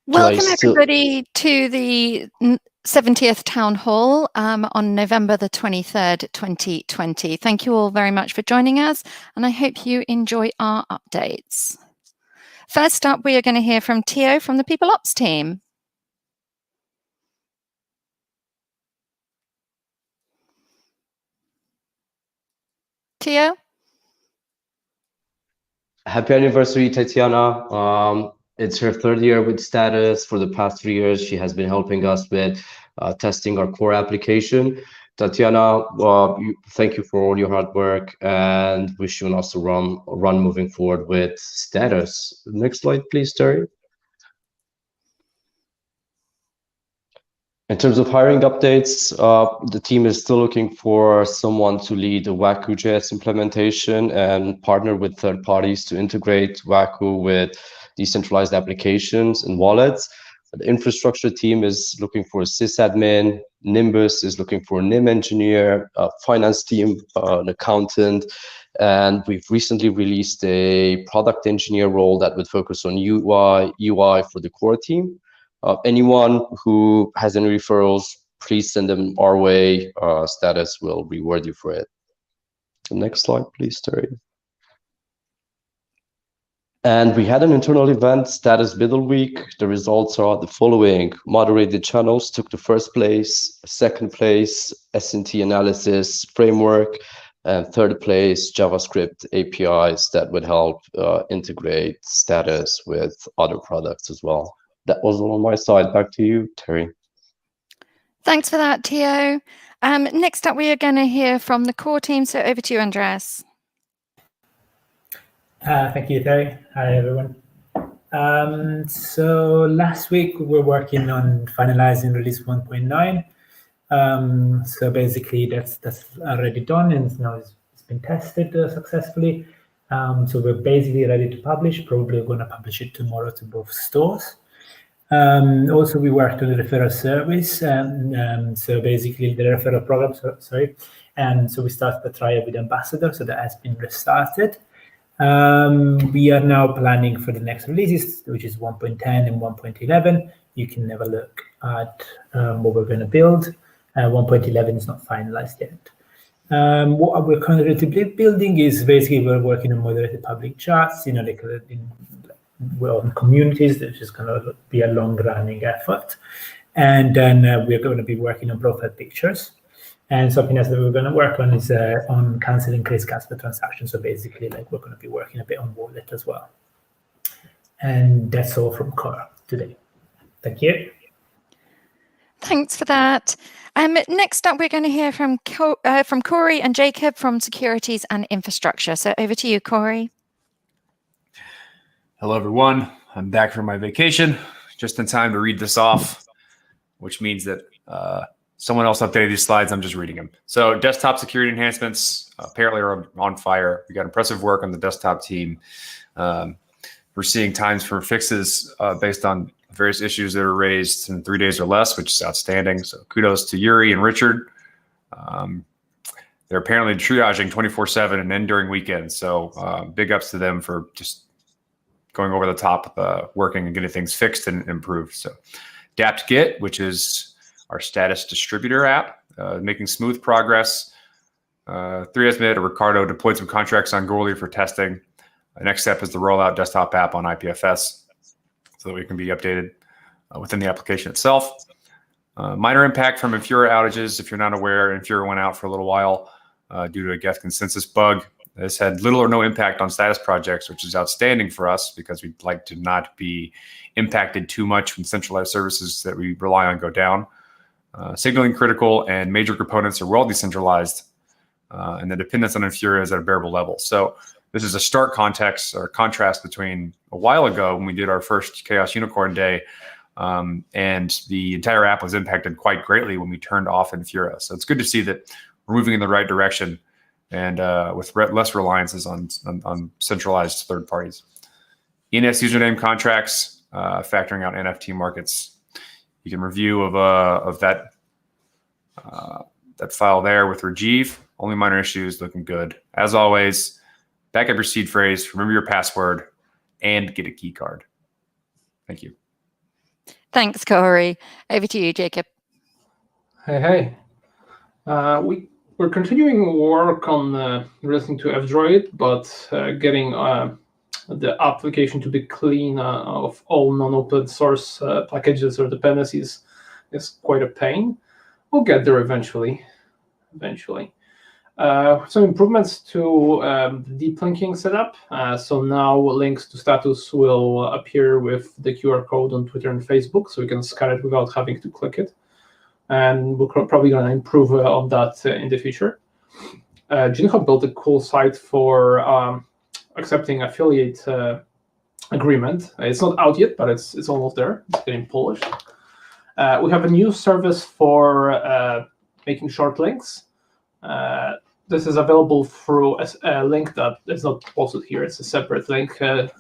Welcome everybody to the 70th Town Hall on November the 23rd, 2020. Thank you all very much for joining us, and I hope you enjoy our updates. First up, we are going to hear from Tio from the People Ops team. Tio? Happy anniversary, Tatiana. It's her third year with Status. For the past 3 years, she has been helping us with testing our core application. Tatiana, thank you for all your hard work and wish you an awesome run moving forward with Status. Next slide, please, Terry. In terms of hiring updates, the team is still looking for someone to lead a Waku.js implementation and partner with third parties to integrate Waku with decentralized applications and wallets. The infrastructure team is looking for a sysadmin. Nimbus is looking for a NIM engineer, finance team, an accountant. And we've recently released a product engineer role that would focus on UI for the core team. Anyone who has any referrals, please send them our way. Status will reward you for it. The next slide, please, Terry. And we had an internal event, Status Middle Week. The results are the following. Moderated channels took the first place, second place, S&T analysis framework, and third place, JavaScript APIs that would help integrate Status with other products as well. That was all on my side. Back to you, Terry. Thanks for that, Tio. Next up, we are going to hear from the core team. So over to you, Andreas. Thank you, Terry. Hi, everyone. So last week, we were working on finalizing release 1.9. So basically, that's already done, and now it's been tested successfully. So we're basically ready to publish. Probably going to publish it tomorrow to both stores. Also, we worked on the referral service, so basically the referral program, and so we started the trial with Ambassador, so that has been restarted. We are now planning for the next releases, which is 1.10 and 1.11. You can have a look at what we're going to build. 1.11 is not finalized yet. What we're currently building is basically we're working on moderated public chats, on communities. That's just going to be a long-running effort. And then we're going to be working on profile pictures. And something else that we're going to work on is on canceling Chris Casper transactions. So basically, we're going to be working a bit on wallet as well. And that's all from Core today. Thank you. Thanks for that. Next up, we're going to hear from Corey and Jacob from Securities and Infrastructure. So over to you, Corey. Hello, everyone. I'm back from my vacation, just in time to read this off, which means that someone else updated these slides. I'm just reading them. So desktop security enhancements apparently are on fire. We got impressive work on the desktop team. We're seeing times for fixes based on various issues that are raised in 3 days or less, which is outstanding. So kudos to Yuri and Richard. They're apparently triaging 24/7 and then during weekends. So big ups to them for just going over the top, working and getting things fixed and improved. So dapt-git, which is our status distributor app, making smooth progress. 3S Mid or Ricardo deployed some contracts on Goerli for testing. The next step is the rollout desktop app on IPFS so that we can be updated within the application itself. Minor impact from Infura outages. If you're not aware, Infura went out for a little while due to a Geth consensus bug. This had little or no impact on status projects, which is outstanding for us because we'd like to not be impacted too much when centralized services that we rely on go down. Signaling critical and major components are well decentralized, and the dependence on Infura is at a bearable level. So this is a stark contrast between a while ago when we did our first Chaos Unicorn Day, and the entire app was impacted quite greatly when we turned off Infura. So it's good to see that we're moving in the right direction and with less reliances on centralized third parties. ENS username contracts, factoring out NFT markets. You can review of that file there with Rajiv. Only minor issues, looking good. As always, back up your seed phrase, remember your password, and get a key card. Thank you. Thanks, Corey. Over to you, Jacob. Hey. We're continuing work on listening to F-Droid, but getting the application to be clean of all non-open source packages or dependencies is quite a pain. We'll get there eventually. Some improvements to the deep linking setup. So now links to status will appear with the QR code on Twitter and Facebook, so we can scan it without having to click it. And we're probably going to improve on that in the future. Jinho built a cool site for accepting affiliate agreement. It's not out yet, but it's almost there. It's getting polished. We have a new service for making short links. This is available through a link that is not posted here. It's a separate link, and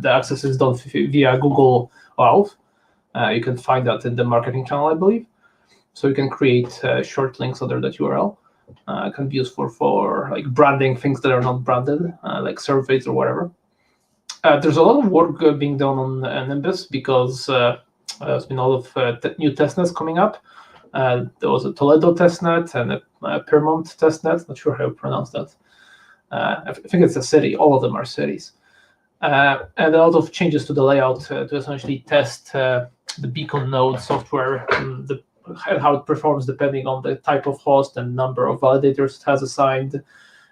the access is done via Google Auth. You can find that in the marketing channel, I believe. So you can create short links under that URL. It can be useful for like branding things that are not branded, like surveys or whatever. There's a lot of work being done on Nimbus because there's been a lot of new testnets coming up. There was a Toledo testnet and a Piermont testnet. Not sure how to pronounce that. I think it's a city. All of them are cities. And a lot of changes to the layout to essentially test the beacon node software and how it performs depending on the type of host and number of validators it has assigned,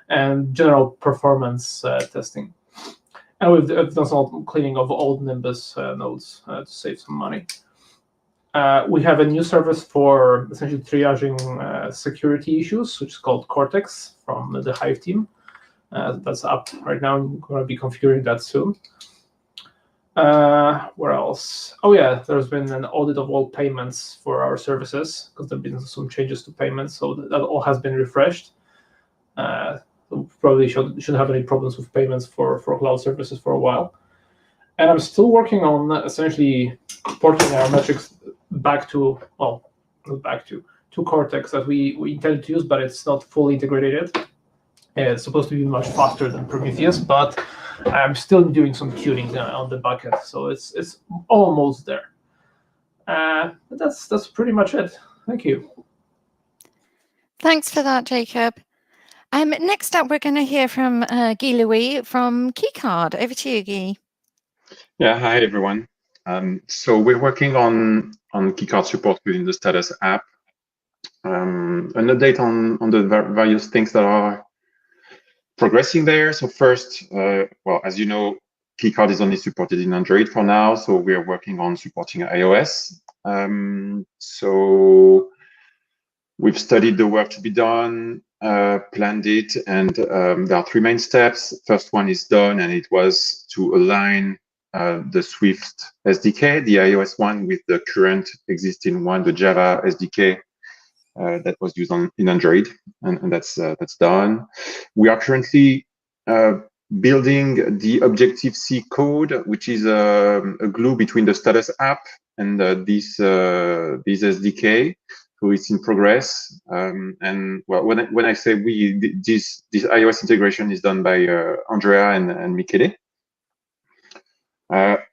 and general performance testing. And we've done some cleaning of old Nimbus nodes to save some money. We have a new service for essentially triaging security issues, which is called Cortex from the Hive team. That's up right now. I'm going to be configuring that soon. Where else? Oh yeah, there's been an audit of all payments for our services because there have been some changes to payments, so that all has been refreshed. So probably shouldn't have any problems with payments for cloud services for a while. And I'm still working on essentially porting our metrics back to, well, not back to Cortex that we intended to use, but it's not fully integrated yet. It's supposed to be much faster than Prometheus, but I'm still doing some tuning on the backend, so it's almost there. That's pretty much it. Thank you. Thanks for that, Jacob. Next up, we're going to hear from Guy Louis from Keycard. Over to you, Guy. Yeah, hi everyone. So we're working on Keycard support within the status app. An update on the various things that are progressing there. So first, well, as you know, Keycard is only supported in Android for now, so we're working on supporting iOS. So we've studied the work to be done, planned it, and there are three main steps. First one is done, and it was to align the Swift SDK, the iOS one, with the current existing one, the Java SDK that was used in Android, and that's done. We are currently building the Objective-C code, which is a glue between the status app and this SDK. So it's in progress. And well, when I say we, this iOS integration is done by Andrea and Michele.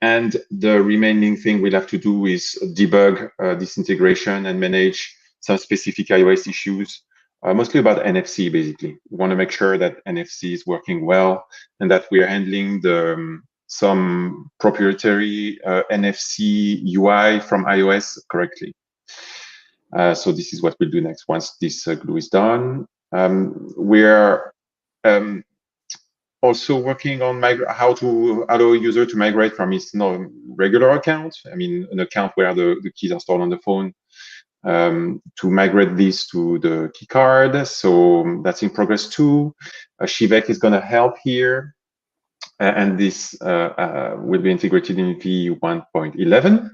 And the remaining thing we'll have to do is debug this integration and manage some specific iOS issues, mostly about NFC, basically. We want to make sure that NFC is working well and that we are handling some proprietary NFC UI from iOS correctly. So this is what we'll do next once this glue is done. We're also working on how to allow a user to migrate from his regular account, I mean, an account where the keys are stored on the phone, to migrate this to the Keycard. So that's in progress too. Shivek is going to help here. And this will be integrated in V1.11.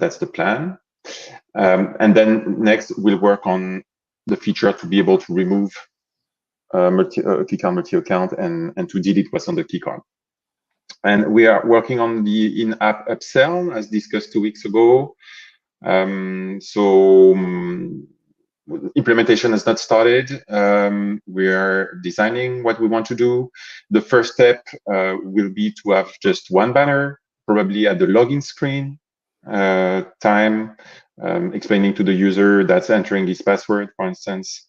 That's the plan. And then next, we'll work on the feature to be able to remove Keycard multi-account and to delete what's on the Keycard. And we are working on the in-app upsell, as discussed 2 weeks ago. Implementation has not started. We are designing what we want to do. The first step will be to have just one banner probably at the login screen time, explaining to the user that's entering his password, for instance,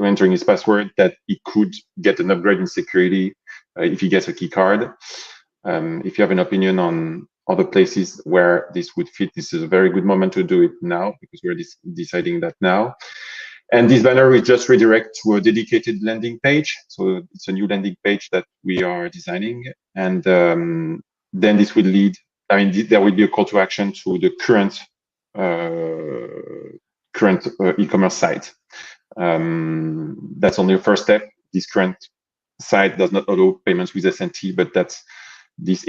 entering his password, that he could get an upgrade in security if he gets a key card. If you have an opinion on other places where this would fit, this is a very good moment to do it now, because we're deciding that now. And this banner will just redirect to a dedicated landing page. So it's a new landing page that we are designing. And then this will lead, there will be a call to action to the current e-commerce site. That's only a first step. This current site does not allow payments with SNT, but that's this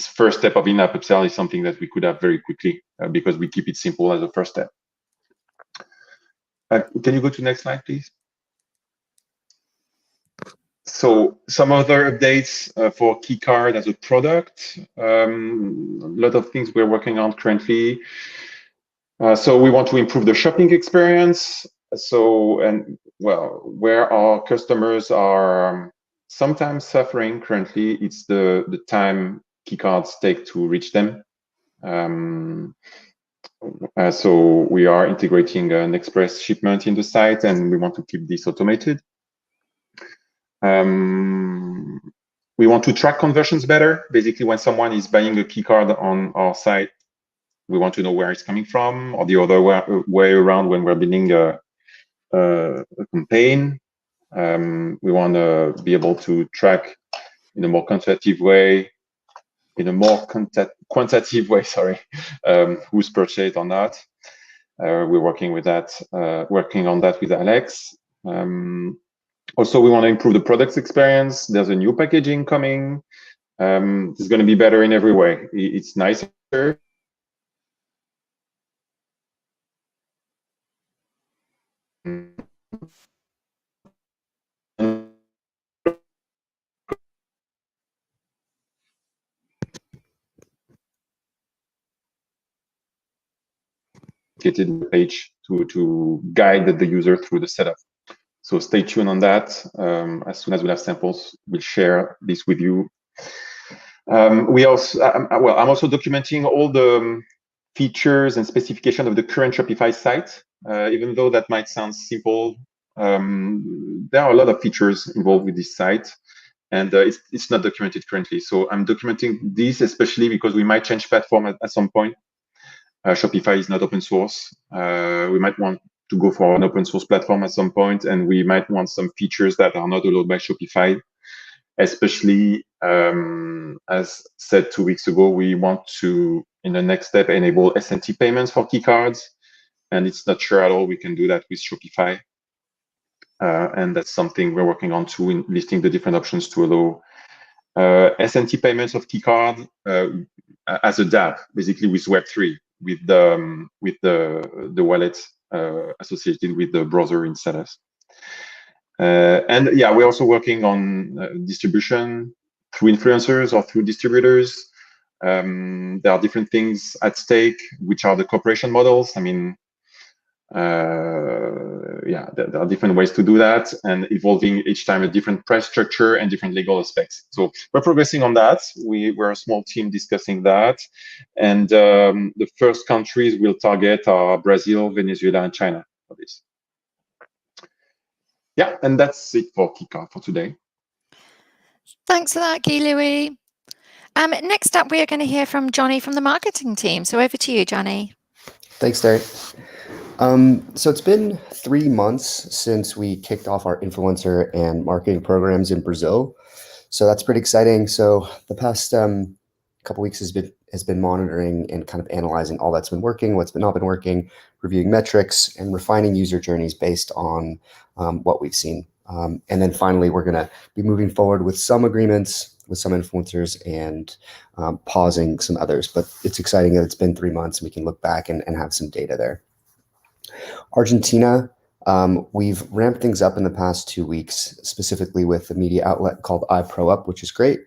first step of in-app upsell is something that we could have very quickly because we keep it simple as a first step. Can you go to the next slide, please? So some other updates for Keycard as a product. A lot of things we're working on currently. So we want to improve the shopping experience. Where our customers are sometimes suffering currently, it's the time keycards take to reach them. So we are integrating an express shipment in the site, and we want to keep this automated. We want to track conversions better. Basically, when someone is buying a keycard on our site, we want to know where it's coming from, or the other way around when we're building a campaign. We want to be able to track in a more quantitative way, who's purchased or not. We're working with that, working on that with Alex. Also, we want to improve the product experience. There's a new packaging coming. It's going to be better in every way. It's nicer. Page to guide the user through the setup. So stay tuned on that. As soon as we have samples, we'll share this with you. We also, I'm also documenting all the features and specification of the current Shopify site. Even though that might sound simple, there are a lot of features involved with this site, and it's not documented currently. So I'm documenting this especially because we might change platform at some point. Shopify is not open source. We might want to go for an open source platform at some point, and we might want some features that are not allowed by Shopify. Especially, as said 2 weeks ago, we want to, in the next step, enable SNT payments for keycards, and it's not sure at all we can do that with Shopify. And that's something we're working on too, in listing the different options to allow SNT payments of keycard as a dApp, basically with Web3, with the wallet associated with the browser inside us. And yeah, we're also working on distribution through influencers or through distributors. There are different things at stake, which are the cooperation models. I mean, yeah, there are different ways to do that, and evolving each time a different price structure and different legal aspects. So we're progressing on that. We're a small team discussing that. And the first countries we'll target are Brazil, Venezuela, and China for this. Yeah, and that's it for Keycard for today. Thanks for that, Guy-Louis. Next up, we are going to hear from Johnny from the marketing team. So over to you, Johnny. Thanks, Derek. So it's been 3 months since we kicked off our influencer and marketing programs in Brazil. So that's pretty exciting. So the past couple weeks has been monitoring and kind of analyzing all that's been working, what's not been working, reviewing metrics, and refining user journeys based on what we've seen. And then finally, we're going to be moving forward with some agreements with some influencers and pausing some others. But it's exciting that it's been 3 months and we can look back and have some data there. Argentina, we've ramped things up in the past 2 weeks, specifically with a media outlet called iProUp, which is great.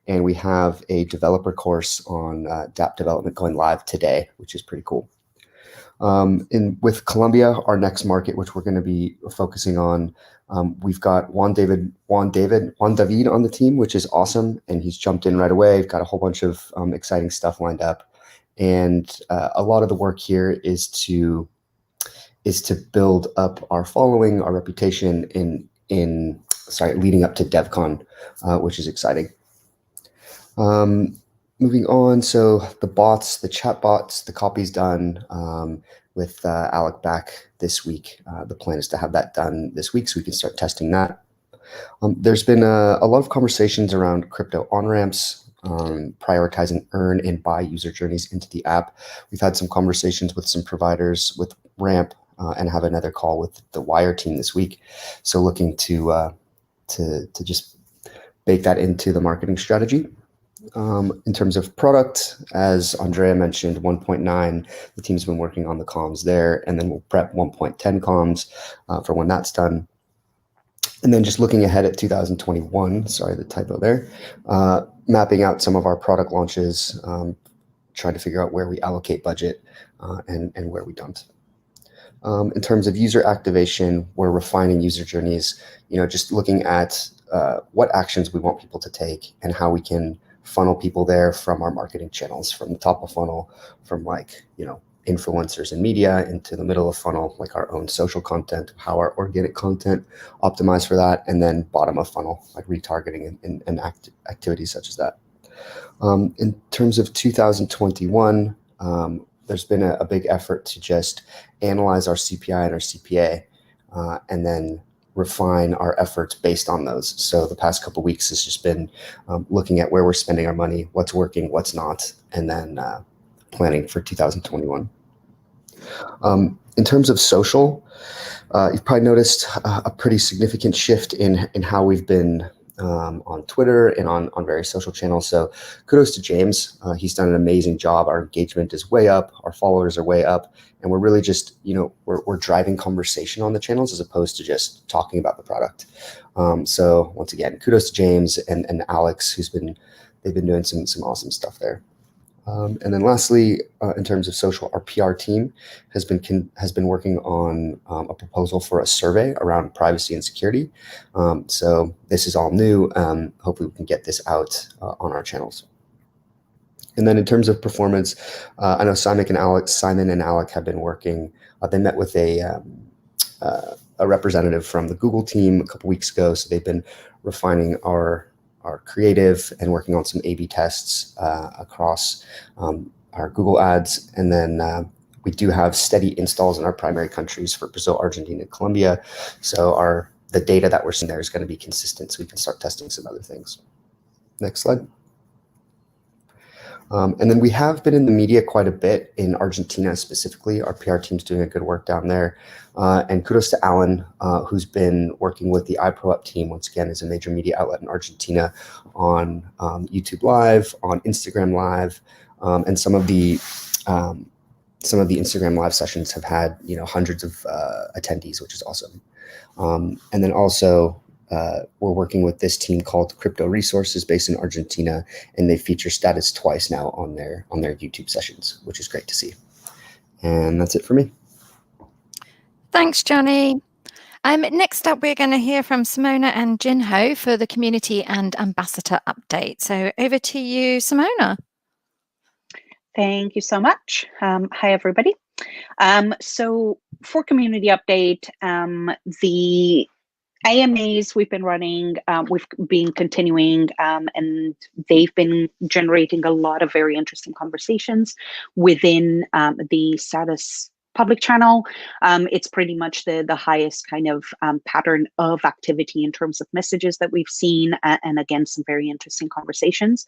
And we have a developer course on dApp development going live today, which is pretty cool. With Colombia, our next market, which we're going to be focusing on, we've got Juan David on the team, which is awesome, and he's jumped in right away. We've got a whole bunch of exciting stuff lined up, and a lot of the work here is to build up our following, our reputation leading up to DevCon, which is exciting. Moving on, so the chat bots, the copy's done with Alec back this week. The plan is to have that done this week so we can start testing that. There's been a lot of conversations around crypto on-ramps, prioritizing earn and buy user journeys into the app. We've had some conversations with some providers with Ramp and have another call with the Wire team this week. So looking to just bake that into the marketing strategy. In terms of product, as Andrea mentioned, 1.9, the team's been working on the comms there, and then we'll prep 1.10 comms for when that's done. And then just looking ahead at 2021, sorry, the typo there, mapping out some of our product launches, trying to figure out where we allocate budget and where we don't. In terms of user activation, we're refining user journeys, just looking at what actions we want people to take and how we can funnel people there from our marketing channels, from the top of funnel, from influencers and media into the middle of funnel, like our own social content, how our organic content optimize for that, and then bottom of funnel, like retargeting and activities such as that. In terms of 2021, there's been a big effort to just analyze our CPI and our CPA, and then refine our efforts based on those. So the past couple of weeks has just been looking at where we're spending our money, what's working, what's not, and then planning for 2021. In terms of social, you've probably noticed a pretty significant shift in how we've been on Twitter and on various social channels. So kudos to James. He's done an amazing job. Our engagement is way up. Our followers are way up. And we're really just, we're driving conversation on the channels as opposed to just talking about the product. So once again, kudos to James and Alex, they've been doing some awesome stuff there. And then lastly, in terms of social, our PR team has been working on a proposal for a survey around privacy and security. So this is all new. Hopefully we can get this out on our channels. And then in terms of performance, I know Simon and Alec have been working. They met with a representative from the Google team a couple weeks ago. So they've been refining our creative and working on some A/B tests across our Google ads. And then we do have steady installs in our primary countries for Brazil, Argentina, and Colombia. So the data that we're seeing there is going to be consistent, so we can start testing some other things. Next slide. And then we have been in the media quite a bit in Argentina specifically. Our PR team's doing a good work down there. And kudos to Alan, who's been working with the iProUp team, once again, is a major media outlet in Argentina, on YouTube Live, on Instagram Live, and some of the Instagram Live sessions have had hundreds of attendees, which is awesome. And then also, we're working with this team called Crypto Resources based in Argentina, and they feature status twice now on their YouTube sessions, which is great to see. And that's it for me. Thanks, Johnny. Next up, we're going to hear from Simona and Jinho for the community and ambassador update. So over to you, Simona. Thank you so much. Hi, everybody. So for community update, the AMAs we've been running, we've been continuing, and they've been generating a lot of very interesting conversations within the status public channel. It's pretty much the highest kind of pattern of activity in terms of messages that we've seen, and again, some very interesting conversations.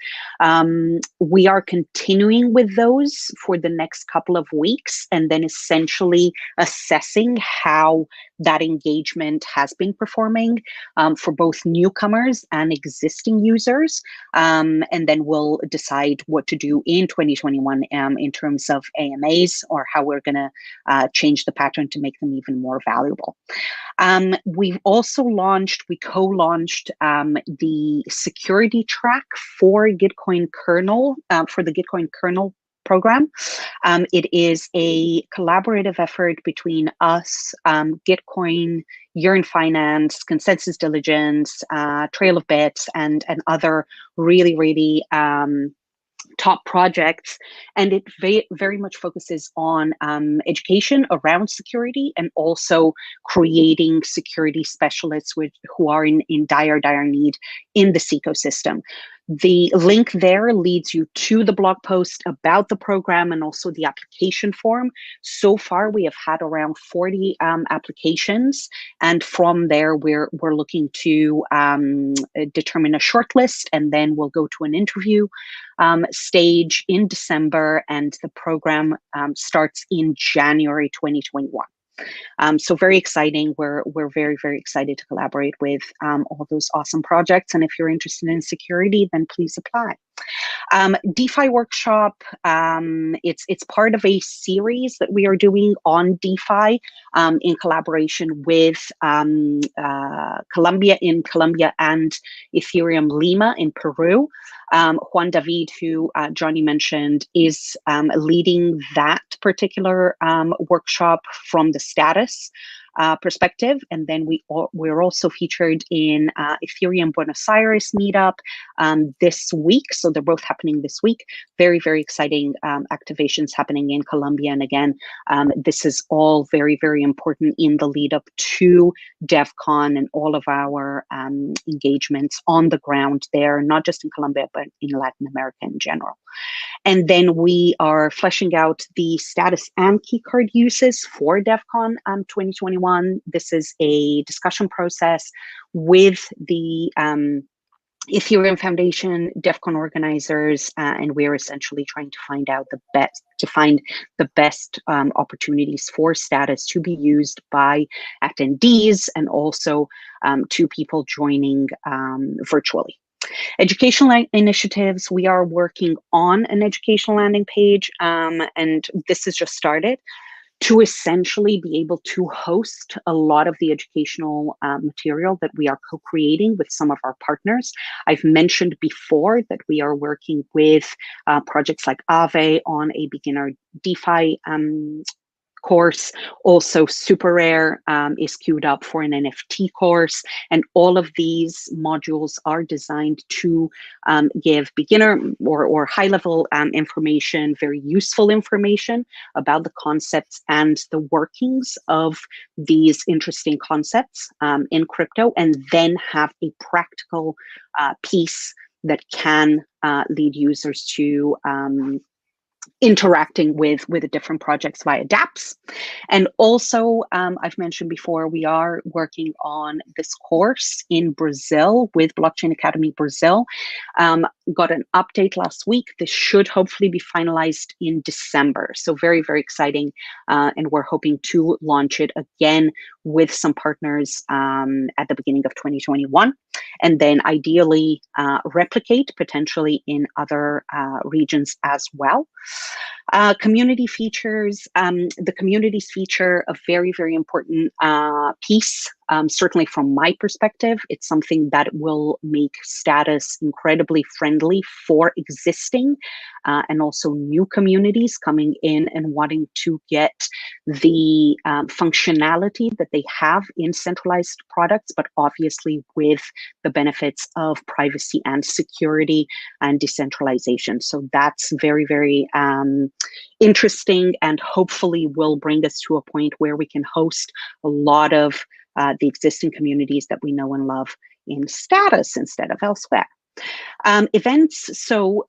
We are continuing with those for the next couple of weeks, and then essentially assessing how that engagement has been performing for both newcomers and existing users. And then we'll decide what to do in 2021 in terms of AMAs, or how we're going to change the pattern to make them even more valuable. We've also we co-launched the security track for Gitcoin kernel, for the Gitcoin kernel program. It is a collaborative effort between us, Gitcoin, Yearn Finance, Consensus Diligence, Trail of Bits, and other really top projects, and it very much focuses on education around security and also creating security specialists who are in dire need in this ecosystem. The link there leads you to the blog post about the program and also the application form. So far, we have had around 40 applications, and from there, we're looking to determine a shortlist, and then we'll go to an interview stage in December, and the program starts in January 2021. So very exciting. We're very excited to collaborate with all those awesome projects. And if you're interested in security, then please apply. DeFi workshop. It's part of a series that we are doing on DeFi in collaboration with Colombia and Ethereum Lima in Peru. Juan David, who Johnny mentioned, is leading that particular workshop from the status perspective. And then we're also featured in Ethereum Buenos Aires meetup this week. So they're both happening this week. Very exciting activations happening in Colombia. And again, this is all very important in the lead up to DEF CON and all of our engagements on the ground there, not just in Colombia, but in Latin America in general. And then we are fleshing out the status and Keycard uses for DEF CON 2021. This is a discussion process with the Ethereum Foundation, DEF CON organizers, and we're essentially trying to find out the best opportunities for status to be used by attendees and also to people joining virtually. Educational initiatives, we are working on an educational landing page, and this has just started, to essentially be able to host a lot of the educational material that we are co-creating with some of our partners. I've mentioned before that we are working with projects like Aave on a beginner DeFi course. Also, Super Rare is queued up for an NFT course, and all of these modules are designed to give beginner or high-level information, very useful information about the concepts and the workings of these interesting concepts in crypto, and then have a practical piece that can lead users to interacting with the different projects via dApps. And also, I've mentioned before, we are working on this course in Brazil with Blockchain Academy Brazil. Got an update last week. This should hopefully be finalized in December. So very exciting. And we're hoping to launch it again with some partners at the beginning of 2021. And then ideally replicate potentially in other regions as well. Community features, the communities feature a very important piece. Certainly from my perspective, it's something that will make status incredibly friendly for existing and also new communities coming in and wanting to get the functionality that they have in centralized products, but obviously with the benefits of privacy and security and decentralization. So that's very interesting, and hopefully will bring us to a point where we can host a lot of the existing communities that we know and love in status instead of elsewhere. Events, so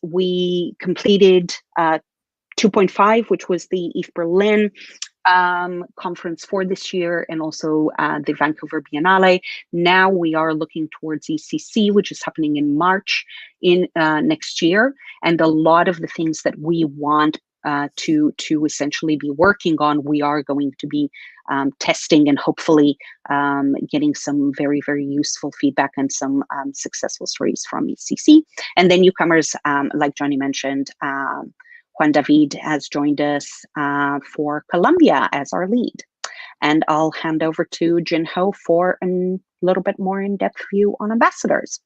we completed 2.5, which was the ETH Berlin conference for this year, and also the Vancouver Biennale. Now we are looking towards ECC, which is happening in March in next year, and a lot of the things that we want to essentially be working on, we are going to be testing and hopefully getting some very useful feedback and some successful stories from ECC. And then newcomers, like Johnny mentioned, Juan David has joined us for Colombia as our lead. And I'll hand over to Jin Ho for a little bit more in-depth view on ambassadors.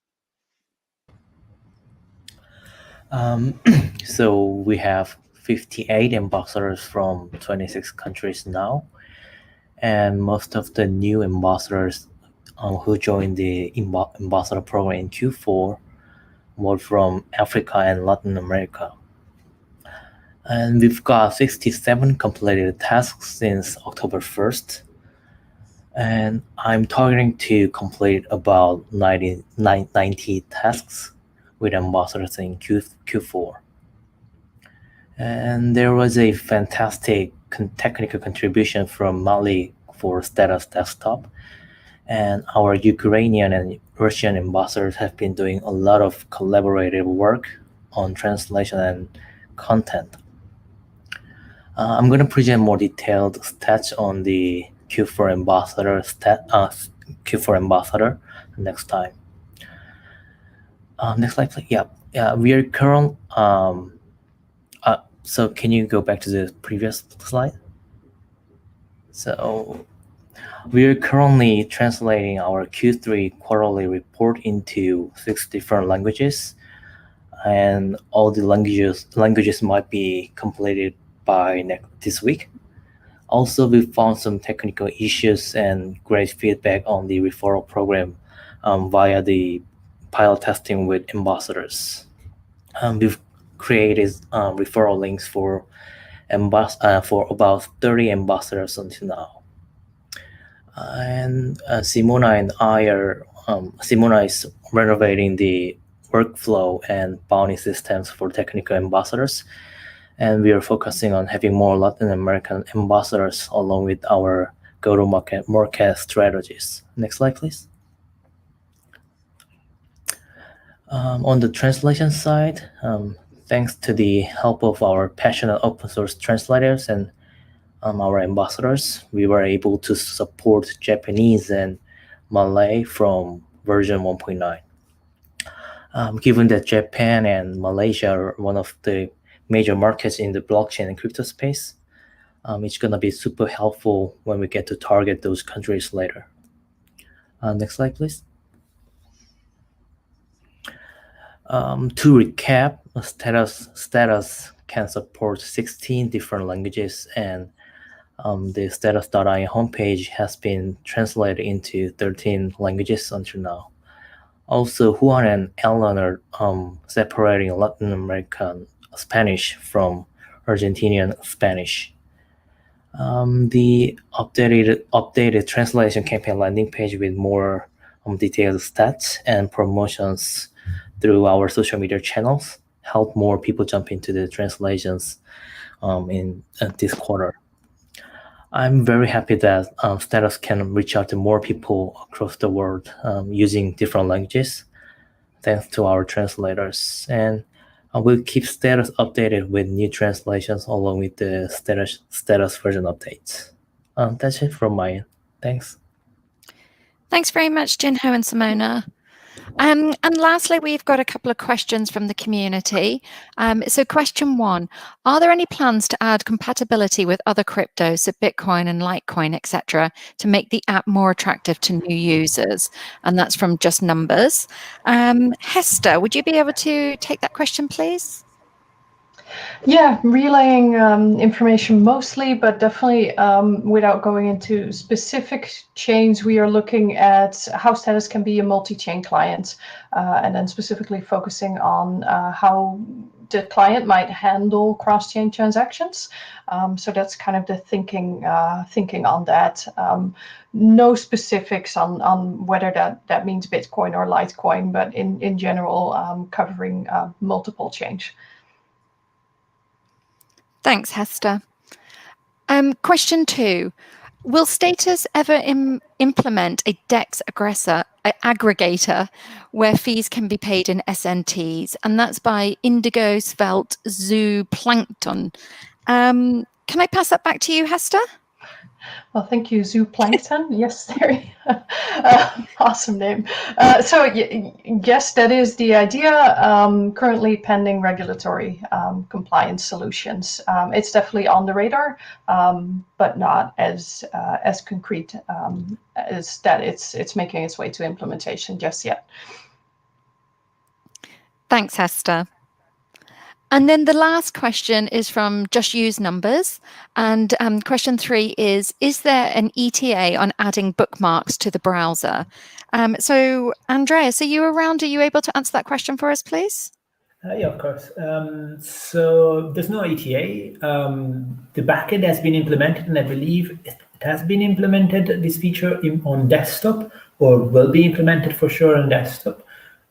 So we have 58 ambassadors from 26 countries now, and most of the new ambassadors who joined the ambassador program in Q4 were from Africa and Latin America. And we've got 67 completed tasks since October 1st. And I'm targeting to complete about 90 tasks with ambassadors in Q4. And there was a fantastic technical contribution from Mali for Status Desktop. And our Ukrainian and Russian ambassadors have been doing a lot of collaborative work on translation and content. I'm going to present more detailed stats on the Q4 ambassador next time. Next slide, please. Yeah. We are current. So can you go back to the previous slide? So we are currently translating our Q3 quarterly report into 6 different languages, and all the languages might be completed by this week. Also, we found some technical issues and great feedback on the referral program via the pilot testing with ambassadors. We've created referral links for about 30 ambassadors until now. And Simona and I are Simona is renovating the workflow and bounty systems for technical ambassadors, and we are focusing on having more Latin American ambassadors along with our go-to-market strategies. Next slide, please. On the translation side, thanks to the help of our passionate open source translators and our ambassadors, we were able to support Japanese and Malay from version 1.9. Given that Japan and Malaysia are one of the major markets in the blockchain and crypto space, it's going to be super helpful when we get to target those countries later. Next slide, please. To recap, status can support 16 different languages, and the status.ai homepage has been translated into 13 languages until now. Also, Juan and Alan are separating Latin American Spanish from Argentinian Spanish. The updated translation campaign landing page with more detailed stats and promotions through our social media channels help more people jump into the translations in this quarter. I'm very happy that Status can reach out to more people across the world using different languages, thanks to our translators. And we'll keep Status updated with new translations along with the status version updates. That's it from my end. Thanks. Thanks very much, Jinho and Simona. And lastly, we've got a couple of questions from the community. So question 1, are there any plans to add compatibility with other cryptos, so Bitcoin and Litecoin, etc., to make the app more attractive to new users? And that's from Just Numbers. Hester, would you be able to take that question, please? Yeah, relaying information mostly, but definitely without going into specific chains, we are looking at how Status can be a multi-chain client, and then specifically focusing on how the client might handle cross-chain transactions. So that's kind of the thinking on that. No specifics on whether that means Bitcoin or Litecoin, but in general, covering multiple chains. Thanks, Hester. Question 2. Will Status ever implement a DEX aggregator where fees can be paid in SNTs? And that's by Indigo, Svelte, Zoo, Plankton. Can I pass that back to you, Hester? Well, thank you, Zooplankton. Yes, very awesome name. So yes, that is the idea. Currently pending regulatory compliance solutions. It's definitely on the radar, but not as concrete as that it's making its way to implementation just yet. Thanks, Hester. And then the last question is from Just Use Numbers. And question 3 is there an ETA on adding bookmarks to the browser? So Andreas, are you around? Are you able to answer that question for us, please? Yeah, of course. So there's no ETA. The backend has been implemented, and I believe it has been implemented, this feature on desktop, or will be implemented for sure on desktop.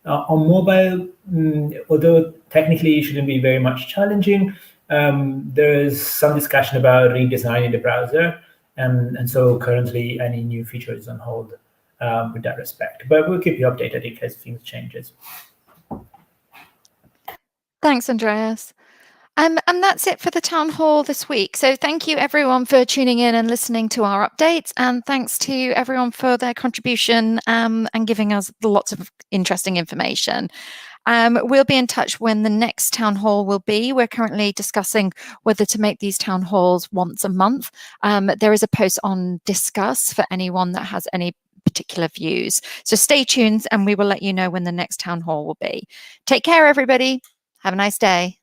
On mobile, although technically it shouldn't be very much challenging, there is some discussion about redesigning the browser, and so currently any new feature is on hold with that respect. But we'll keep you updated in case things changes. Thanks, Andreas. And that's it for the town hall this week. So thank you everyone for tuning in and listening to our updates. And thanks to everyone for their contribution and giving us lots of interesting information. We'll be in touch when the next town hall will be. We're currently discussing whether to make these town halls once a month. There is a post on Discuss for anyone that has any particular views. So stay tuned and we will let you know when the next town hall will be. Take care, everybody. Have a nice day.